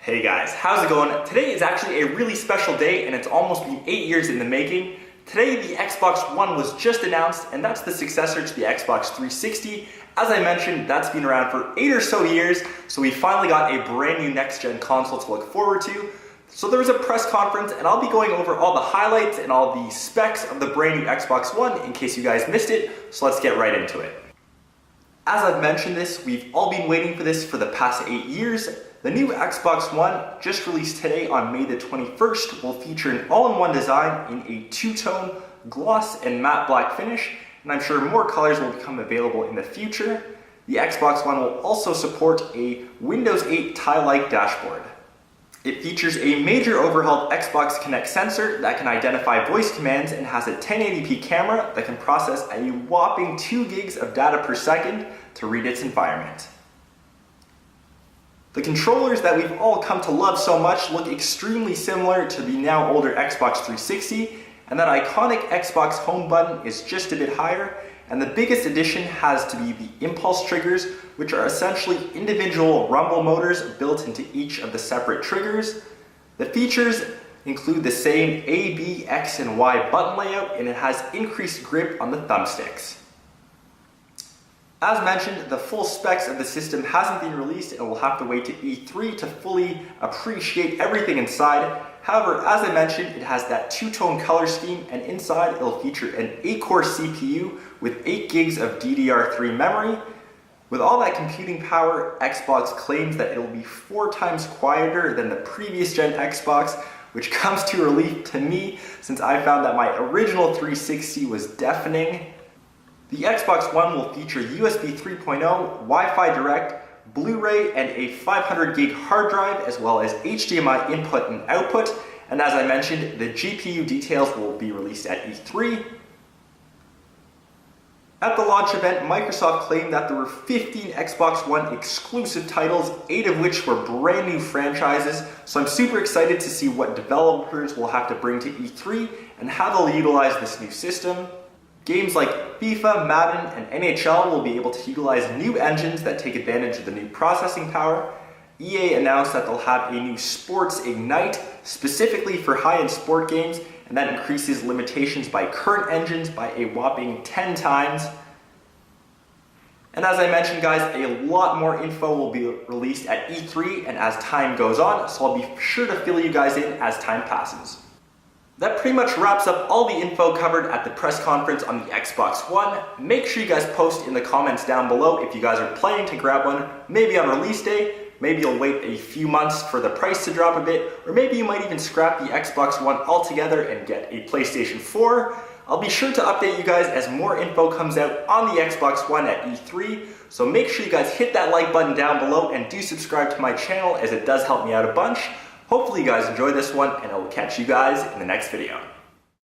Hey guys, how's it going? Today is actually a really special day and it's almost been 8 years in the making. Today the Xbox One was just announced and that's the successor to the Xbox 360. As I mentioned, that's been around for 8 or so years, so we finally got a brand new next-gen console to look forward to. So there was a press conference and I'll be going over all the highlights and all the specs of the brand new Xbox One in case you guys missed it, so let's get right into it. As I've mentioned this, we've all been waiting for this for the past 8 years. The new Xbox One, just released today on May the 21st, will feature an all-in-one design in a two-tone gloss and matte black finish, and I'm sure more colors will become available in the future. The Xbox One will also support a Windows 8 tie-like dashboard. It features a major overhauled Xbox Kinect sensor that can identify voice commands and has a 1080p camera that can process a whopping 2 gigs of data per second to read its environment. The controllers that we've all come to love so much look extremely similar to the now older Xbox 360, and that iconic Xbox home button is just a bit higher, and the biggest addition has to be the impulse triggers, which are essentially individual rumble motors built into each of the separate triggers. The features include the same A, B, X, and Y button layout, and it has increased grip on the thumbsticks. As mentioned, the full specs of the system hasn't been released and we'll have to wait to E3 to fully appreciate everything inside. However, as I mentioned, it has that two-tone color scheme, and inside it'll feature an 8-core CPU with 8 gigs of DDR3 memory. With all that computing power, Xbox claims that it'll be 4 times quieter than the previous gen Xbox, which comes to relief to me since I found that my original 360 was deafening. The Xbox One will feature USB 3.0, Wi-Fi Direct, Blu-ray, and a 500 gig hard drive, as well as HDMI input and output. And as I mentioned, the GPU details will be released at E3. At the launch event, Microsoft claimed that there were 15 Xbox One exclusive titles, 8 of which were brand new franchises. So I'm super excited to see what developers will have to bring to E3 and how they'll utilize this new system. Games like FIFA, Madden, and NHL will be able to utilize new engines that take advantage of the new processing power. EA announced that they'll have a new Sports Ignite specifically for high-end sport games, and that increases limitations by current engines by a whopping 10 times. And as I mentioned, guys, a lot more info will be released at E3 and as time goes on, so I'll be sure to fill you guys in as time passes. That pretty much wraps up all the info covered at the press conference on the Xbox One. Make sure you guys post in the comments down below if you guys are planning to grab one, maybe on release day, maybe you'll wait a few months for the price to drop a bit, or maybe you might even scrap the Xbox One altogether and get a PlayStation 4. I'll be sure to update you guys as more info comes out on the Xbox One at E3, so make sure you guys hit that like button down below and do subscribe to my channel as it does help me out a bunch. Hopefully you guys enjoyed this one, and I will catch you guys in the next video.